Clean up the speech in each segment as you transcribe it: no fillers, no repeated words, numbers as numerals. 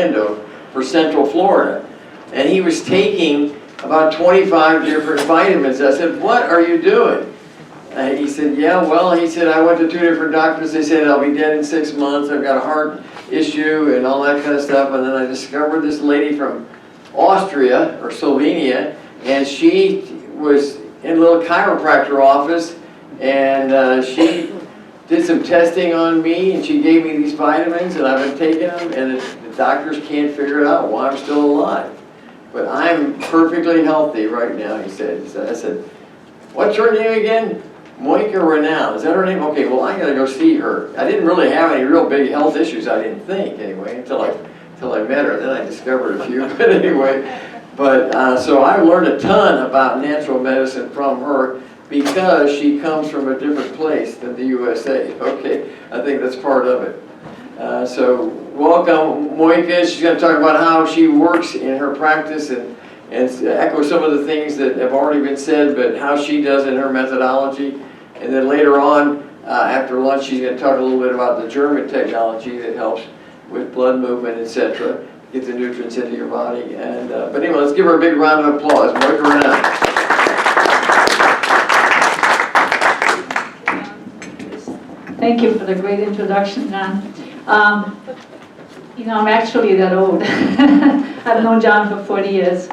Orlando for Central Florida. And he was taking about 25 different vitamins. I said, what are you doing? He said, yeah, well, he said, I went to 2 different doctors. They said, I'll be dead in 6 months. I've got a heart issue and all that kind of stuff. And then I discovered this lady from Austria or Slovenia, and she was in a little chiropractor office, and she did some testing on me, and she gave me these vitamins, and I've been taking them, and the doctors can't figure out why I'm still alive. But I'm perfectly healthy right now, he said. So I said, what's her name again? Mojka Renaud. Is that her name? Okay, well, I gotta go see her. I didn't really have any real big health issues, I didn't think, anyway, until I met her. Then I discovered a few, but anyway. But so I learned a ton about natural medicine from her because she comes from a different place than the USA. Okay, I think that's part of it. So welcome, Mojka. She's going to talk about how she works in her practice and echo some of the things that have already been said, but how she does in her methodology. And then later on, after lunch, she's going to talk a little bit about the German technology that helps with blood movement, etc. Get the nutrients into your body. And but anyway, let's give her a big round of applause. Mojka Renaud. Thank you for the great introduction, John. You know, I'm actually that old. I've known John for 40 years.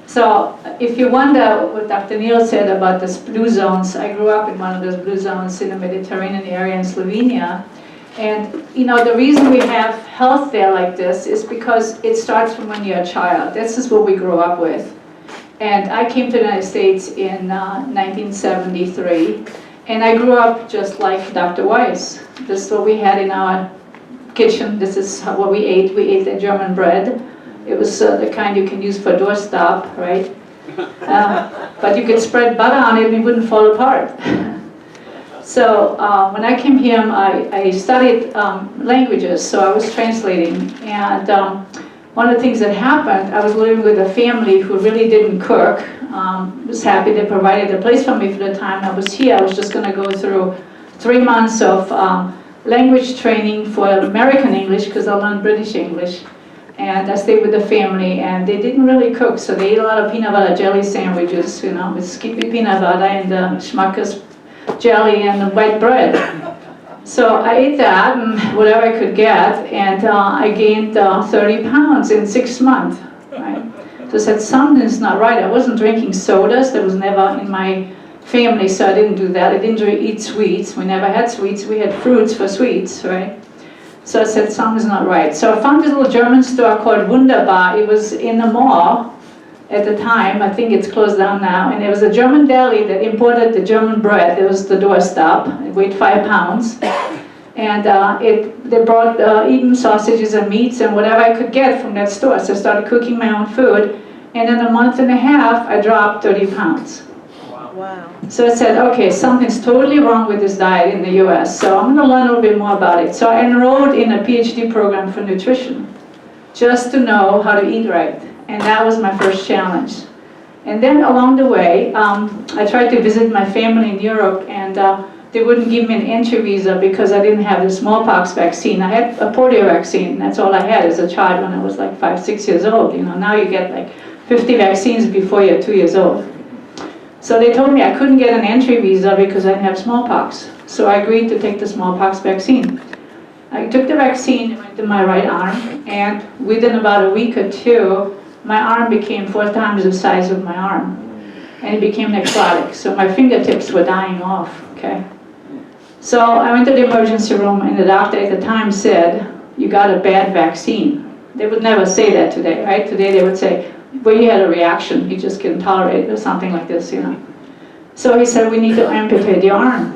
So if you wonder what Dr. Neil said about these blue zones, I grew up in one of those blue zones in the Mediterranean area in Slovenia. And you know, the reason we have health there like this is because it starts from when you're a child. This is what we grew up with. And I came to the United States in 1973. And I grew up just like Dr. Weiss. This is what we had in our kitchen. This is what we ate. We ate the German bread. It was the kind you can use for doorstop, right? But you could spread butter on it and it wouldn't fall apart. So when I came here, I studied languages, so I was translating. And one of the things that happened, I was living with a family who really didn't cook. Was happy they provided a place for me for the time I was here. I was just going to go through 3 months of language training for American English because I learned British English. And I stayed with the family, and they didn't really cook, so they ate a lot of peanut butter jelly sandwiches, you know, with Skippy peanut butter and Schmucker's jelly and the white bread. So I ate that and whatever I could get, and I gained 30 pounds in 6 months. Right? So I said, something's not right. I wasn't drinking sodas. That was never in my family, so I didn't do that. I didn't eat sweets. We never had sweets. We had fruits for sweets, right? So I said, something's not right. So I found this little German store called Wunderbar. It was in the mall at the time. I think it's closed down now. And it was a German deli that imported the German bread. It was the doorstop. It weighed 5 pounds. And they brought even sausages and meats and whatever I could get from that store. So I started cooking my own food. And in a month and a half, I dropped 30 pounds. Wow. So I said, okay, something's totally wrong with this diet in the US, so I'm going to learn a little bit more about it. So I enrolled in a PhD program for nutrition, just to know how to eat right. And that was my first challenge. And then along the way, I tried to visit my family in Europe, and they wouldn't give me an entry visa because I didn't have the smallpox vaccine. I had a polio vaccine. That's all I had as a child when I was like 5, 6 years old. You know, now you get like 50 vaccines before you're 2 years old. So they told me I couldn't get an entry visa because I didn't have smallpox. So I agreed to take the smallpox vaccine. I took the vaccine, it went to my right arm, and within about a week or two, my arm became 4 times the size of my arm. And it became necrotic, so my fingertips were dying off, okay? So I went to the emergency room, and the doctor at the time said, you got a bad vaccine. They would never say that today, right? Today they would say, well, he had a reaction, he just couldn't tolerate it, or something like this, you know. So he said, we need to amputate your arm.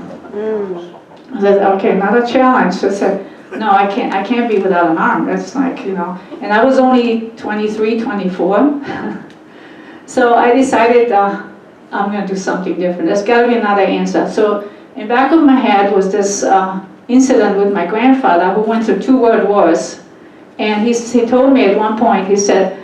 I said, okay, another challenge. I said, no, I can't be without an arm. That's like, you know. And I was only 23, 24. So I decided, I'm going to do something different. There's got to be another answer. So in back of my head was this incident with my grandfather who went through 2 world wars. And he told me at one point, he said,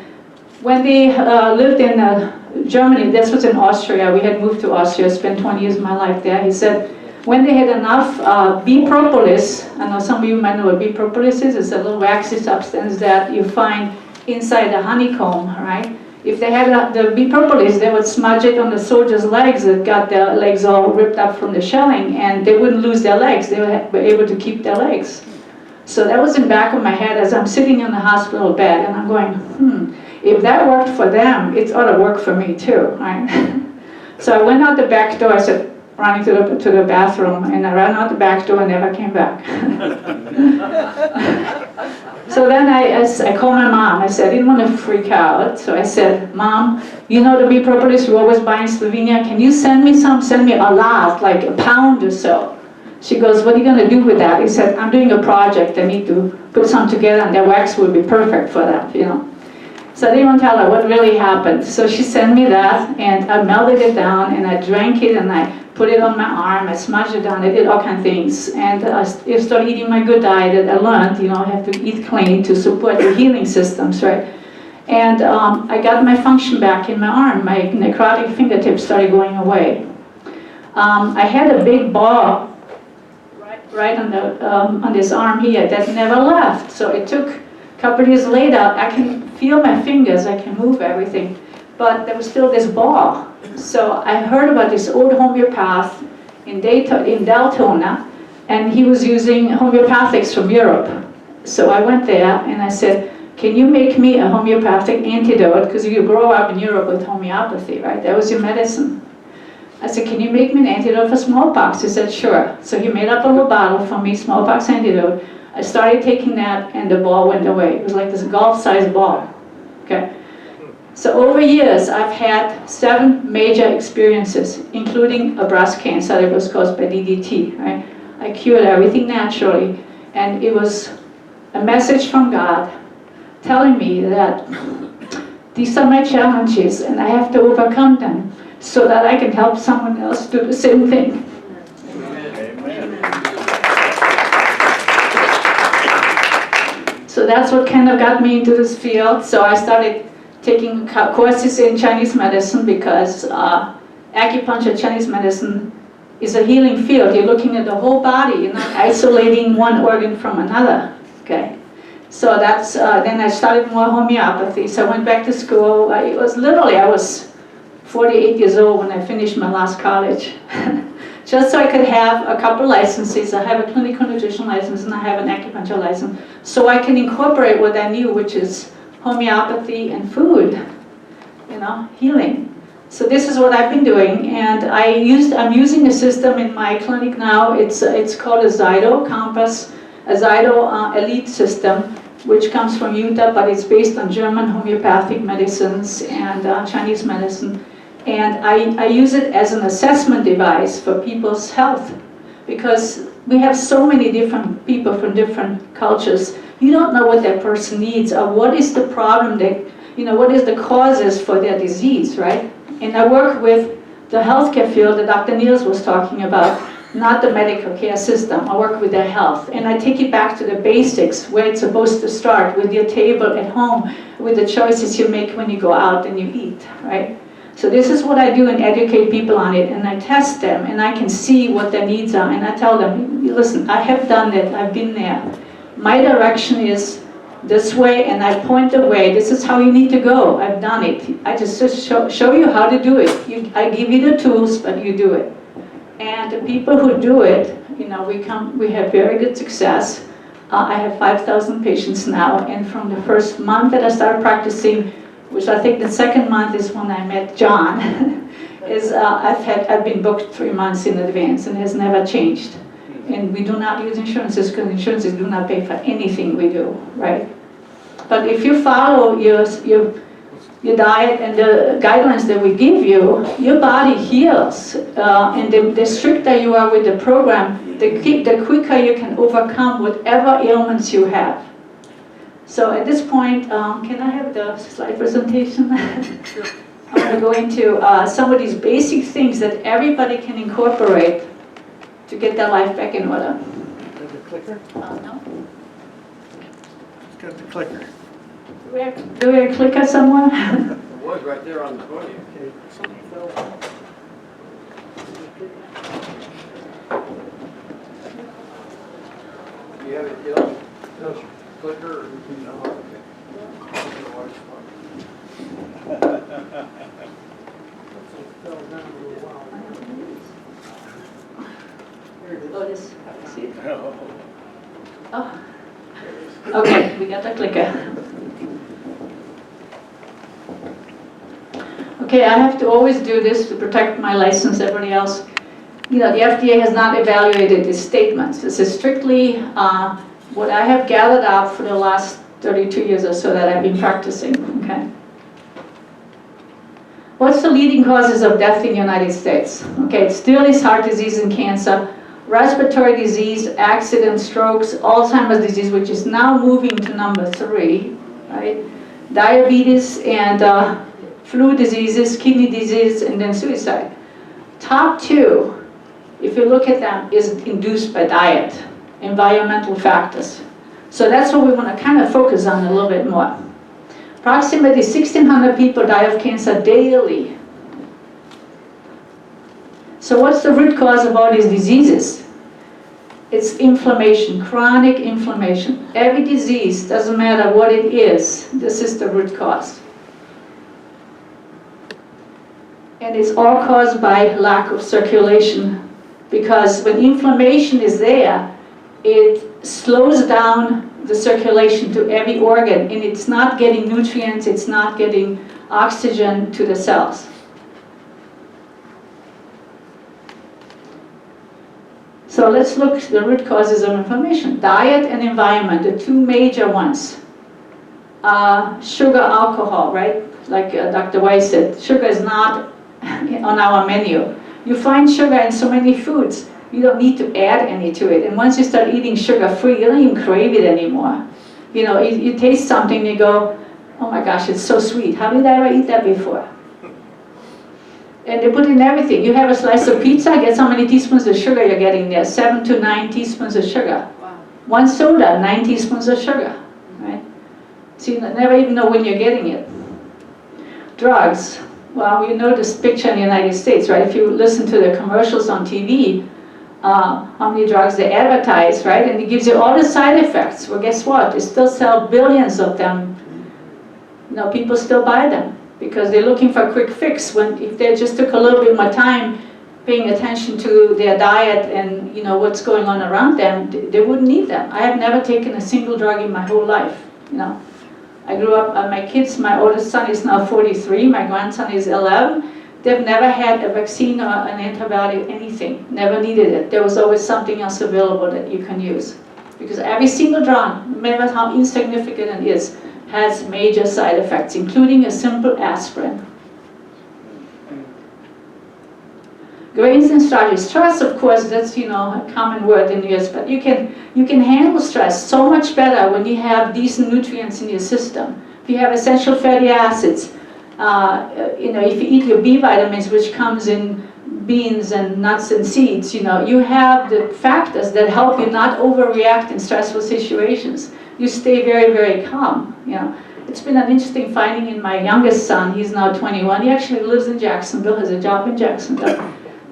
when they lived in Germany, this was in Austria, we had moved to Austria, spent 20 years of my life there. He said, when they had enough bee propolis, I know some of you might know what bee propolis is. It's a little waxy substance that you find inside the honeycomb, right? If they had the bee propolis, they would smudge it on the soldiers' legs that got their legs all ripped up from the shelling, and they wouldn't lose their legs. They were able to keep their legs. So that was in the back of my head as I'm sitting in the hospital bed, and I'm going, if that worked for them, it ought to work for me too, right? So I went out the back door, I said, running to the bathroom, and I ran out the back door and never came back. So then I called my mom. I said, I didn't want to freak out. So I said, Mom, you know the bee propolis we always buy in Slovenia? Can you send me some? Send me a lot, like a pound or so. She goes, what are you going to do with that? He said, I'm doing a project. I need to put some together, and the wax will be perfect for that, you know. So I didn't want to tell her what really happened. So she sent me that, and I melted it down, and I drank it, and I put it on my arm, I smudged it down, I did all kinds of things. And I started eating my good diet that I learned, you know, I have to eat clean to support the healing systems, right? And I got my function back in my arm. My necrotic fingertips started going away. I had a big ball right on this arm here that never left. So it took a couple of years later, I can feel my fingers, I can move everything, but there was still this ball. So I heard about this old homeopath in Deltona, and he was using homeopathics from Europe. So I went there and I said, can you make me a homeopathic antidote? Because you grow up in Europe with homeopathy, right? That was your medicine. I said, can you make me an antidote for smallpox? He said, sure. So he made up a little bottle for me, smallpox antidote. I started taking that, and the ball went away. It was like this golf-sized ball, okay? So over years, I've had 7 major experiences, including a breast cancer that was caused by DDT, right? I cured everything naturally, and it was a message from God telling me that these are my challenges, and I have to overcome them so that I can help someone else do the same thing. So that's what kind of got me into this field. So I started taking courses in Chinese medicine because acupuncture, Chinese medicine, is a healing field. You're looking at the whole body, you're not isolating one organ from another, okay? So that's, then I started more homeopathy. So I went back to school. I was 48 years old when I finished my last college. Just so I could have a couple licenses. I have a clinical nutrition license and I have an acupuncture license. So I can incorporate what I knew, which is homeopathy and food, you know, healing. So this is what I've been doing, and I'm using a system in my clinic now. It's called a Zyto Compass, a Zyto Elite system, which comes from Utah, but it's based on German homeopathic medicines and Chinese medicine. And I use it as an assessment device for people's health, because we have so many different people from different cultures. You don't know what that person needs or what is the problem that, you know, what is the causes for their disease, right? And I work with the healthcare field that Dr. Niels was talking about, not the medical care system. I work with their health. And I take it back to the basics, where it's supposed to start, with your table at home, with the choices you make when you go out and you eat, right? So this is what I do and educate people on it, and I test them, and I can see what their needs are, and I tell them, listen, I have done it, I've been there. My direction is this way, and I point the way. This is how you need to go. I've done it. I just show you how to do it. I give you the tools, but you do it. And the people who do it, you know, we have very good success. I have 5,000 patients now, and from the first month that I started practicing, which I think the second month is when I met John, I've been booked 3 months in advance, and it has never changed. And we do not use insurances, because insurances do not pay for anything we do, right? But if you follow your diet and the guidelines that we give you, your body heals. And the stricter you are with the program, the quicker you can overcome whatever ailments you have. So at this point, can I have the slide presentation? Sure. I'm going to go into some of these basic things that everybody can incorporate to get their life back in order. Got the clicker? No. It's got the clicker. Do we have a clicker somewhere? It was right there on the podium. Okay, something fell. you have it, no clicker or? No, okay. Lotus, see it? Oh. Okay, we got the clicker. Okay, I have to always do this to protect my license, everybody else. You know, the FDA has not evaluated these statements. This is strictly what I have gathered up for the last 32 years or so that I've been practicing, okay? What's the leading causes of death in the United States? Okay, it still is heart disease and cancer, respiratory disease, accidents, strokes, Alzheimer's disease, which is now moving to number 3, right? Diabetes and flu diseases, kidney disease, and then suicide. Top 2, if you look at them, is induced by diet, environmental factors. So that's what we want to kind of focus on a little bit more. Approximately 1,600 people die of cancer daily. So what's the root cause of all these diseases? It's inflammation, chronic inflammation. Every disease, doesn't matter what it is, this is the root cause. And it's all caused by lack of circulation, because when inflammation is there, it slows down the circulation to every organ, and it's not getting nutrients, it's not getting oxygen to the cells. So let's look at the root causes of inflammation. Diet and environment, the 2 major ones. Sugar, alcohol, right? Like Dr. Weiss said, sugar is not on our menu. You find sugar in so many foods, you don't need to add any to it. And once you start eating sugar-free, you don't even crave it anymore. You know, you taste something and you go, oh my gosh, it's so sweet. How did I ever eat that before? And they put in everything. You have a slice of pizza, guess how many teaspoons of sugar you're getting there? 7 to 9 teaspoons of sugar. Wow. 1 soda, 9 teaspoons of sugar, right? So you never even know when you're getting it. Drugs. Well, you know this picture in the United States, right? If you listen to the commercials on TV, how many drugs they advertise, right? And it gives you all the side effects. Well, guess what? They still sell billions of them. You know, people still buy them because they're looking for a quick fix. When if they just took a little bit more time paying attention to their diet and you know what's going on around them, they wouldn't need them. I have never taken a single drug in my whole life. You know, I grew up. My kids. My oldest son is now 43. My grandson is 11. They've never had a vaccine or an antibiotic, anything. Never needed it. There was always something else available that you can use. Because every single drug, no matter how insignificant it is, has major side effects, including a simple aspirin. Grains and starches. Stress, of course, that's a common word in the US, but you can handle stress so much better when you have decent nutrients in your system. If you have essential fatty acids, if you eat your B vitamins, which comes in beans and nuts and seeds, you have the factors that help you not overreact in stressful situations. You stay very, very calm. It's been an interesting finding in my youngest son. He's now 21. He actually lives in Jacksonville, has a job in Jacksonville.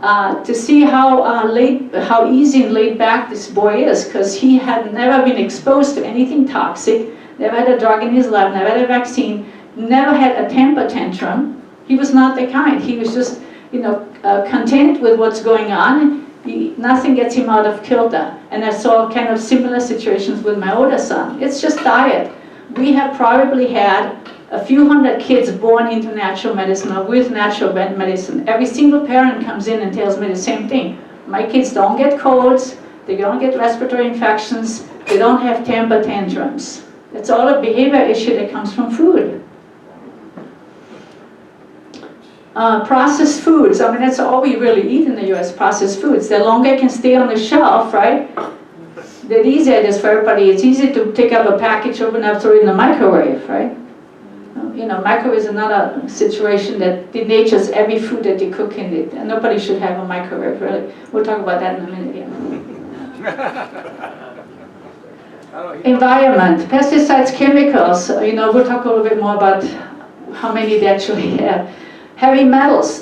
To see how easy and laid back this boy is, because he had never been exposed to anything toxic, never had a drug in his life, never had a vaccine, never had a temper tantrum. He was not the kind. He was just, content with what's going on. Nothing gets him out of kilter. And I saw kind of similar situations with my older son. It's just diet. We have probably had a few hundred kids born into natural medicine or with natural medicine. Every single parent comes in and tells me the same thing. My kids don't get colds, they don't get respiratory infections, they don't have temper tantrums. It's all a behavior issue that comes from food. Processed foods, that's all we really eat in the US, processed foods. The longer it can stay on the shelf, right? The easier it is for everybody. It's easy to take up a package, open up, throw it in the microwave, right? Microwave is another situation that denatures every food that you cook in it. And nobody should have a microwave, really. We'll talk about that in a minute here. Environment, pesticides, chemicals. We'll talk a little bit more about how many they actually have. Heavy metals.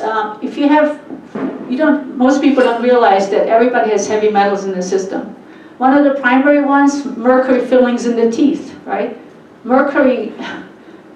Most people don't realize that everybody has heavy metals in the system. One of the primary ones, mercury fillings in the teeth, right? Mercury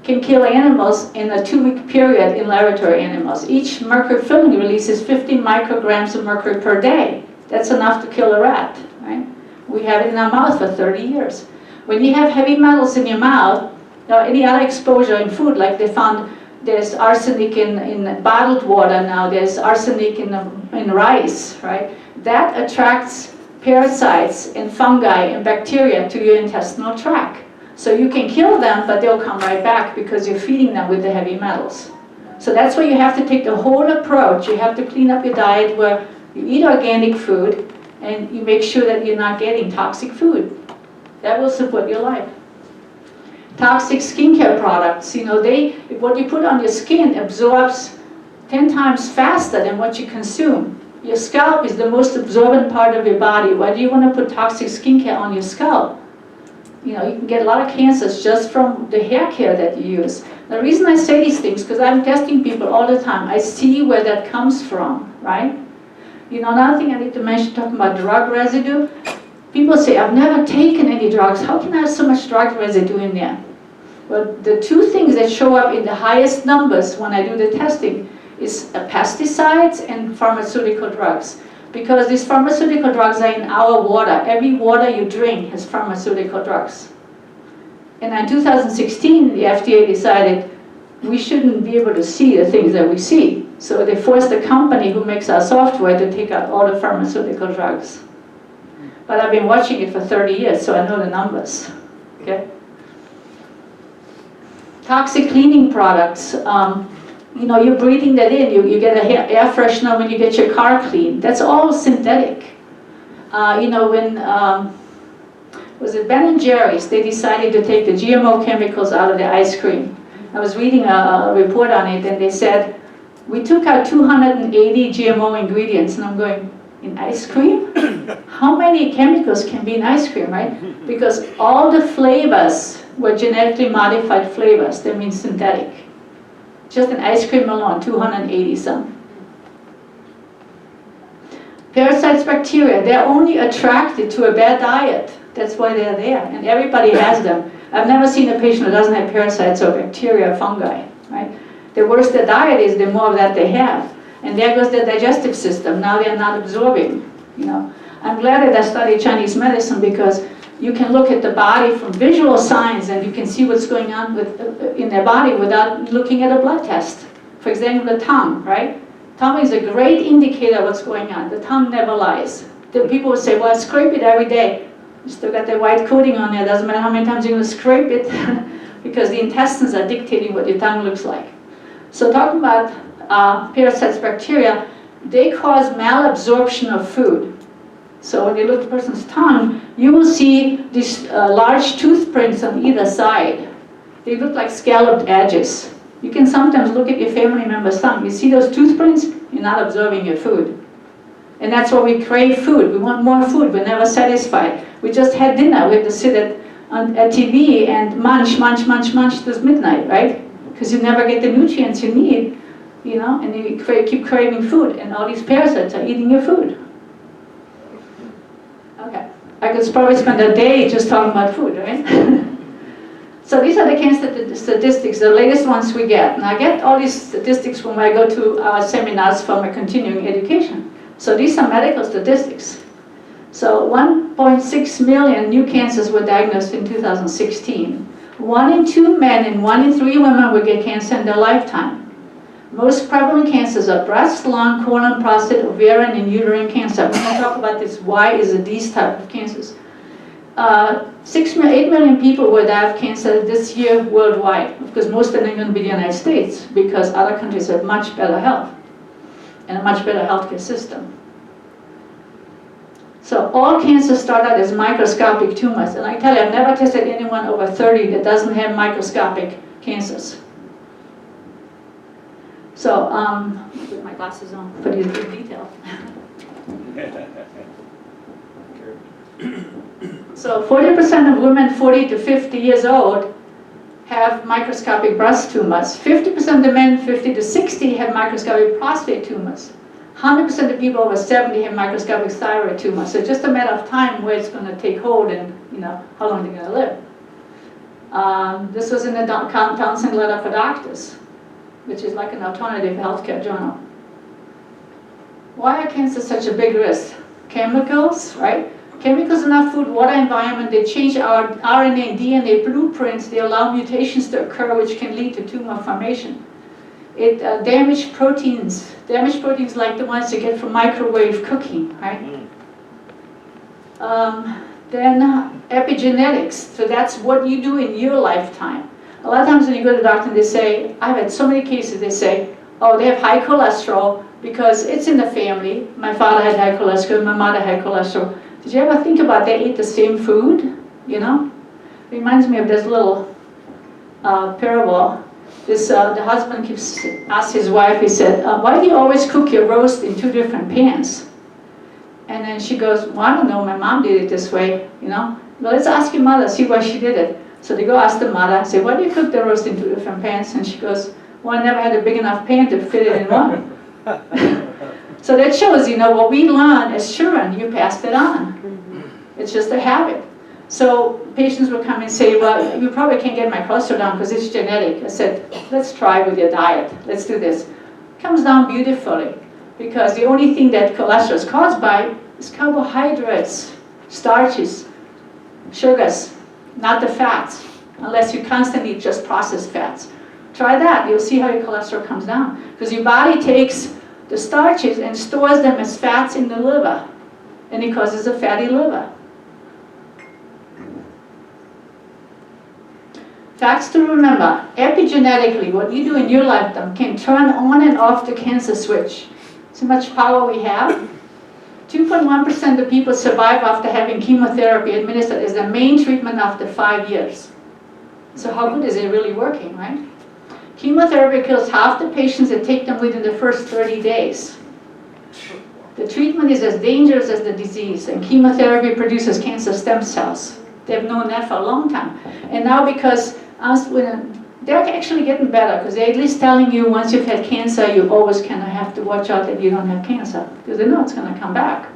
can kill animals in a 2-week period in laboratory animals. Each mercury filling releases 50 micrograms of mercury per day. That's enough to kill a rat, right? We have it in our mouth for 30 years. When you have heavy metals in your mouth, or any other exposure in food, like they found there's arsenic in bottled water now, there's arsenic in rice, right? That attracts parasites and fungi and bacteria to your intestinal tract. So you can kill them, but they'll come right back because you're feeding them with the heavy metals. So that's why you have to take the whole approach. You have to clean up your diet where you eat organic food and you make sure that you're not getting toxic food. That will support your life. Toxic skincare products, what you put on your skin absorbs 10 times faster than what you consume. Your scalp is the most absorbent part of your body. Why do you want to put toxic skincare on your scalp? You can get a lot of cancers just from the hair care that you use. The reason I say these things, because I'm testing people all the time. I see where that comes from, right? Another thing I need to mention, talking about drug residue. People say, I've never taken any drugs. How can I have so much drug residue in there? Well, the two things that show up in the highest numbers when I do the testing is pesticides and pharmaceutical drugs. Because these pharmaceutical drugs are in our water. Every water you drink has pharmaceutical drugs. And in 2016, the FDA decided we shouldn't be able to see the things that we see. So they forced the company who makes our software to take out all the pharmaceutical drugs. But I've been watching it for 30 years, so I know the numbers. Okay? Toxic cleaning products. You're breathing that in. You get an air freshener when you get your car cleaned. That's all synthetic. When was it Ben and Jerry's? They decided to take the GMO chemicals out of the ice cream. I was reading a report on it, and they said we took out 280 GMO ingredients, and I'm going, in ice cream? How many chemicals can be in ice cream, right? Because all the flavors were genetically modified flavors. That means synthetic. Just in ice cream alone, 280 some. Parasites, bacteria, they're only attracted to a bad diet. That's why they're there, and everybody has them. I've never seen a patient who doesn't have parasites or bacteria or fungi, right? The worse their diet is, the more of that they have. And there goes their digestive system. Now they're not absorbing, I'm glad that I studied Chinese medicine because you can look at the body from visual signs and you can see what's going on in their body without looking at a blood test. For example, the tongue, right? Tongue is a great indicator of what's going on. The tongue never lies. The people would say, well, I scrape it every day. You still got that white coating on there. Doesn't matter how many times you're going to scrape it because the intestines are dictating what your tongue looks like. So talking about parasites, bacteria, they cause malabsorption of food. So when you look at a person's tongue, you will see these large tooth prints on either side. They look like scalloped edges. You can sometimes look at your family member's tongue. You see those tooth prints? You're not absorbing your food. And that's why we crave food. We want more food. We're never satisfied. We just had dinner. We had to sit at TV and munch till midnight, right? Because you never get the nutrients you need, and you keep craving food. And all these parasites are eating your food. Okay, I could probably spend a day just talking about food, right? So these are the cancer statistics, the latest ones we get. And I get all these statistics when I go to our seminars for my continuing education. So these are medical statistics. So 1.6 million new cancers were diagnosed in 2016. 1 in 2 men and 1 in 3 women will get cancer in their lifetime. Most prevalent cancers are breast, lung, colon, prostate, ovarian, and uterine cancer. We're going to talk about this. Why is it these type of cancers? 8 million people will die of cancer this year worldwide, because most of them are going to be the United States, because other countries have much better health and a much better healthcare system. So all cancers start out as microscopic tumors. And I tell you, I've never tested anyone over 30 that doesn't have microscopic cancers. So, put my glasses on for these good detail. So 40% of women 40 to 50 years old have microscopic breast tumors. 50% of the men 50 to 60 have microscopic prostate tumors. 100% of people over 70 have microscopic thyroid tumor. So it's just a matter of time where it's going to take hold and, you know, how long they're going to live. This was in the Counsel letter for doctors, which is like an alternative healthcare journal. Why are cancers such a big risk? Chemicals, right? Chemicals in our food, water, environment, they change our RNA and DNA blueprints. They allow mutations to occur, which can lead to tumor formation. It damaged proteins like the ones you get from microwave cooking, right? Then epigenetics, so that's what you do in your lifetime. A lot of times when you go to the doctor and they say, I've had so many cases, they say, oh, they have high cholesterol because it's in the family. My father had high cholesterol, my mother had cholesterol. Did you ever think about they ate the same food, you know? Reminds me of this little parable. The husband asked his wife, he said, why do you always cook your roast in 2 different pans? And then she goes, well, I don't know, my mom did it this way, you know? Well, let's ask your mother, see why she did it. So they go ask the mother, say, why do you cook the roast in 2 different pans? And she goes, well, I never had a big enough pan to fit it in one. So that shows, you know, what we learn as children, you passed it on. It's just a habit. So patients will come and say, well, you probably can't get my cholesterol down because it's genetic. I said, let's try with your diet. Let's do this. It comes down beautifully because the only thing that cholesterol is caused by is carbohydrates, starches, sugars, not the fats, unless you constantly eat just processed fats. Try that. You'll see how your cholesterol comes down because your body takes the starches and stores them as fats in the liver, and it causes a fatty liver. Facts to remember, epigenetically, what you do in your lifetime can turn on and off the cancer switch. See how much power we have? 2.1% of people survive after having chemotherapy administered as the main treatment after 5 years. So how good is it really working, right? Chemotherapy kills half the patients that take them within the first 30 days. The treatment is as dangerous as the disease, and chemotherapy produces cancer stem cells. They've known that for a long time. And now because they're actually getting better, because they're at least telling you once you've had cancer, you always kind of have to watch out that you don't have cancer, because they know it's going to come back.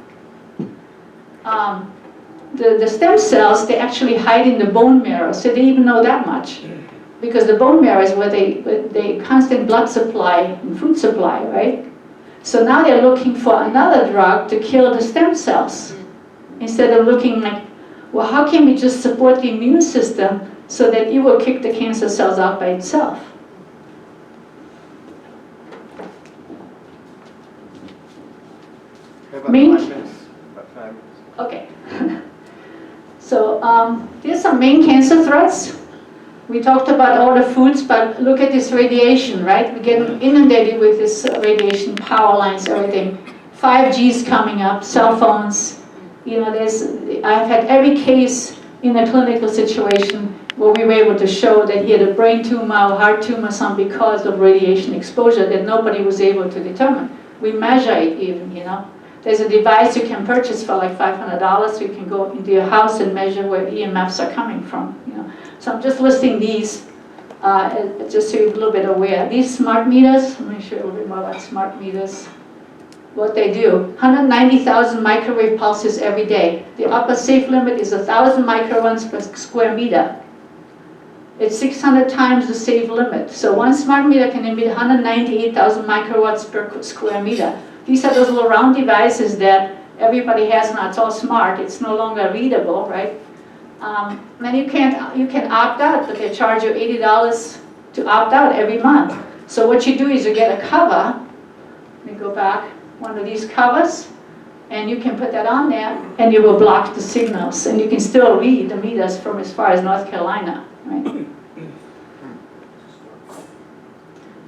The stem cells, they actually hide in the bone marrow, so they even know that much. Because the bone marrow is where they constant blood supply and food supply, right? So now they're looking for another drug to kill the stem cells. Instead of looking like, well, how can we just support the immune system so that it will kick the cancer cells out by itself? About Main- 5 minutes. About 5 minutes. Okay. So there's some main cancer threats. We talked about all the foods, but look at this radiation, right? We get inundated with this radiation, power lines, everything. 5G's coming up, cell phones. You know, I've had every case in a clinical situation where we were able to show that he had a brain tumor or heart tumor, something because of radiation exposure that nobody was able to determine. We measure it even, you know. There's a device you can purchase for like $500. You can go into your house and measure where EMFs are coming from, you know. So I'm just listing these just so you're a little bit aware. These smart meters, let me show you a little bit more about smart meters. What they do, 190,000 microwave pulses every day. The upper safe limit is 1,000 microns per square meter. It's 600 times the safe limit. So one smart meter can emit 198,000 microwatts per square meter. These are those little round devices that everybody has now. It's all smart. It's no longer readable, right? And you can opt out, but they charge you $80 to opt out every month. So what you do is you get a cover. Let me go back. One of these covers, and you can put that on there, and you will block the signals, and you can still read the meters from as far as North Carolina, right?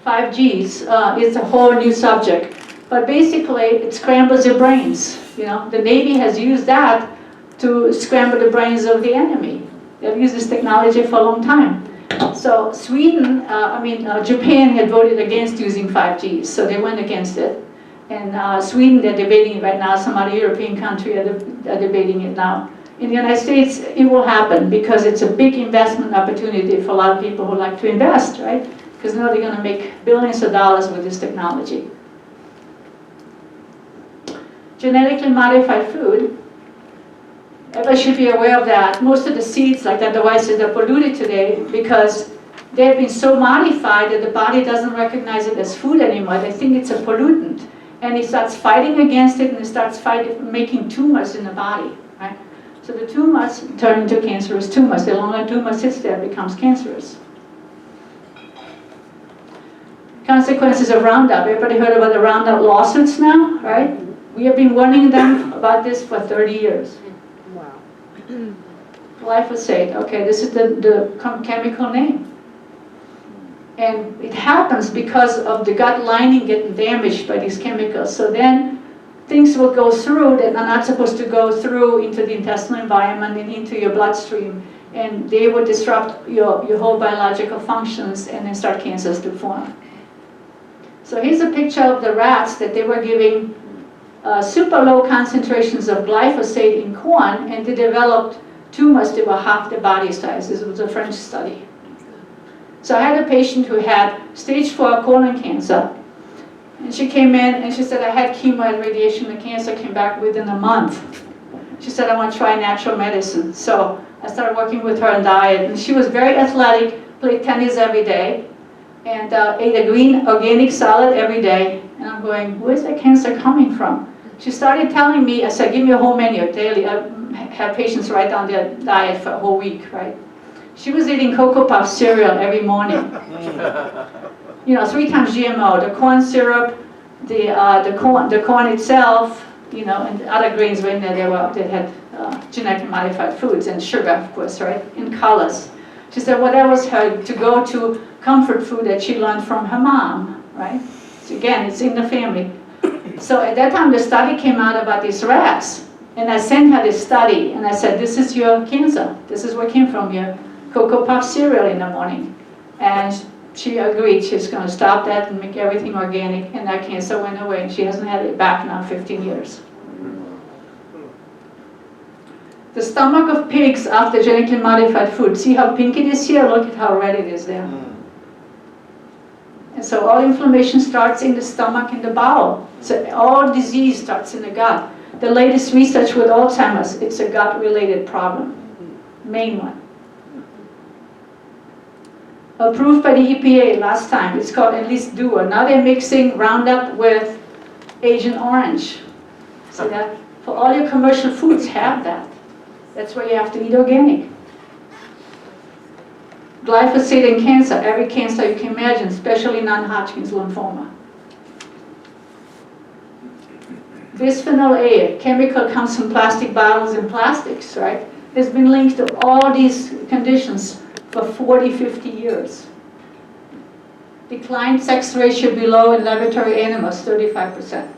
5Gs is a whole new subject, but basically it scrambles your brains. You know, the Navy has used that to scramble the brains of the enemy. They've used this technology for a long time. So Sweden, Japan had voted against using 5Gs, so they went against it. And Sweden, they're debating it right now. Some other European country are debating it now. In the United States, it will happen because it's a big investment opportunity for a lot of people who like to invest, right? Because now they're going to make billions of dollars with this technology. genetically modified food, everybody should be aware of that. Most of the seeds, like that devices, are polluted today because they've been so modified that the body doesn't recognize it as food anymore. They think it's a pollutant. And it starts fighting against it, and it starts making tumors in the body, right? So the tumors turn into cancerous tumors. The longer a tumor sits there, it becomes cancerous. Consequences of Roundup. Everybody heard about the Roundup lawsuits now, right? We have been warning them about this for 30 years. Wow. Glyphosate, okay, this is the chemical name. And it happens because of the gut lining getting damaged by these chemicals. So then things will go through that are not supposed to go through into the intestinal environment and into your bloodstream. And they will disrupt your whole biological functions and then start cancers to form. So here's a picture of the rats that they were giving super low concentrations of glyphosate in corn, and they developed tumors that were half the body size. This was a French study. So I had a patient who had stage 4 colon cancer, and she came in and she said, I had chemo and radiation, the cancer came back within a month. She said, I want to try natural medicine. So I started working with her on diet, and she was very athletic, played tennis every day, and ate a green organic salad every day. And I'm going, where's that cancer coming from? She started telling me, I said, give me a whole menu daily. I have patients write down their diet for a whole week, right? She was eating Cocoa Puff cereal every morning. 3 times GMO, the corn syrup, the corn itself, and other grains were in there. They had genetically modified foods, and sugar, of course, right? And colors. She said, well, that was her to go to comfort food that she learned from her mom, right? So again, it's in the family. So at that time, the study came out about these rats. And I sent her this study, and I said, this is your cancer. This is what came from your Cocoa Puff cereal in the morning. And she agreed she's going to stop that and make everything organic, and that cancer went away, and she hasn't had it back now 15 years. The stomach of pigs after genetically modified food. See how pink it is here? Look at how red it is there. And so all inflammation starts in the stomach and the bowel. So all disease starts in the gut. The latest research with Alzheimer's, it's a gut-related problem. Main one. Approved by the EPA last time. It's called At Least Duo. Now they're mixing Roundup with Agent Orange. See that? For all your commercial foods have that. That's why you have to eat organic. Glyphosate and cancer, every cancer you can imagine, especially non-Hodgkin's lymphoma. Bisphenol A, a chemical comes from plastic bottles and plastics, right? It's been linked to all these conditions for 40, 50 years. Declined sex ratio below in laboratory animals, 35%.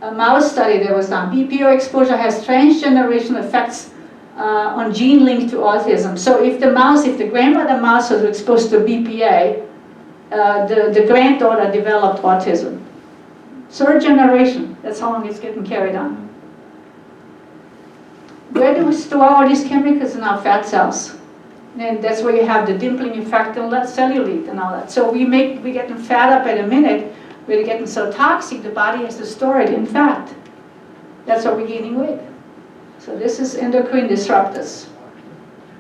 A mouse study that was done, BPO exposure has transgenerational effects on gene linked to autism. So if the grandmother mouse was exposed to BPA, the granddaughter developed autism. Third generation, that's how long it's getting carried on. Where do we store all these chemicals in our fat cells? And that's where you have the dimpling effect and cellulite and all that. So we get them fat up at a minute, we're getting so toxic, the body has to store it in fat. That's why we're gaining weight. So this is endocrine disruptors.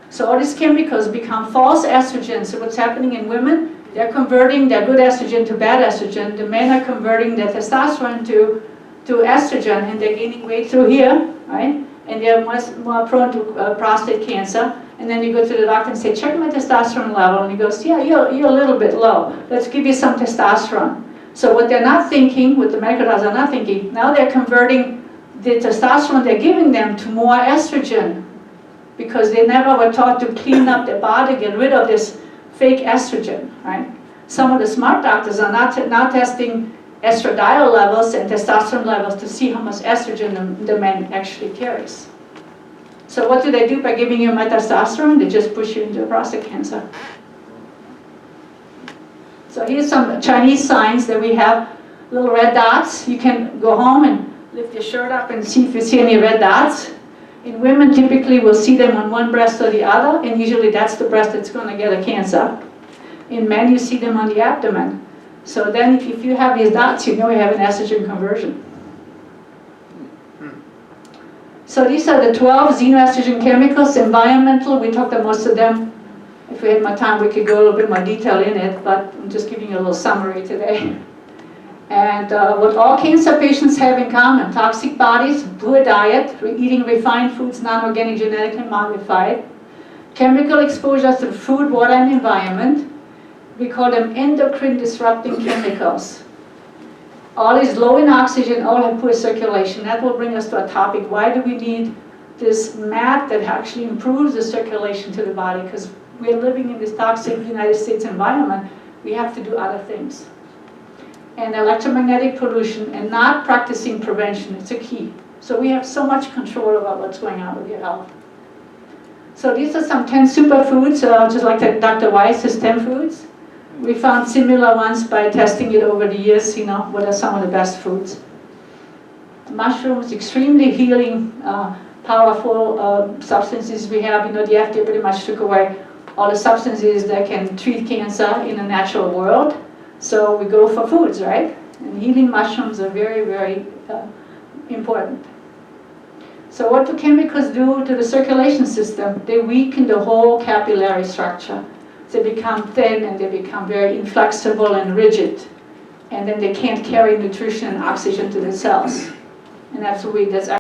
So all these chemicals become false estrogens. So what's happening in women? They're converting their good estrogen to bad estrogen. The men are converting their testosterone to estrogen, and they're gaining weight through here, right? And they're much more prone to prostate cancer. And then you go to the doctor and say, check my testosterone level. And he goes, yeah, you're a little bit low. Let's give you some testosterone. So what they're not thinking, what the medical doctors are not thinking, now they're converting the testosterone they're giving them to more estrogen, because they never were taught to clean up their body, get rid of this fake estrogen, right? Some of the smart doctors are now testing estradiol levels and testosterone levels to see how much estrogen the man actually carries. So what do they do by giving you my testosterone? They just push you into prostate cancer. So here's some Chinese signs that we have, little red dots. You can go home and lift your shirt up and see if you see any red dots. In women, typically we'll see them on one breast or the other, and usually that's the breast that's going to get a cancer. In men, you see them on the abdomen. So then if you have these dots, you know you have an estrogen conversion. So these are the 12 xenoestrogen chemicals. Environmental, we talked about most of them. If we had more time, we could go a little bit more detail in it, but I'm just giving you a little summary today. And what all cancer patients have in common: toxic bodies, poor diet, eating refined foods, non-organic, genetically modified, chemical exposure through food, water, and environment. We call them endocrine disrupting chemicals. All is low in oxygen, all have poor circulation. That will bring us to a topic: why do we need this mat that actually improves the circulation to the body? Because we're living in this toxic United States environment, we have to do other things. And electromagnetic pollution and not practicing prevention, it's a key. So we have so much control about what's going on with your health. So these are some 10 superfoods, just like Dr. Weiss's 10 foods. We found similar ones by testing it over the years, what are some of the best foods. Mushrooms, extremely healing, powerful substances we have. The FDA pretty much took away all the substances that can treat cancer in the natural world. So we go for foods, right? And healing mushrooms are very, very important. So what do chemicals do to the circulation system? They weaken the whole capillary structure. They become thin and they become very inflexible and rigid. And then they can't carry nutrition and oxygen to the cells. And that's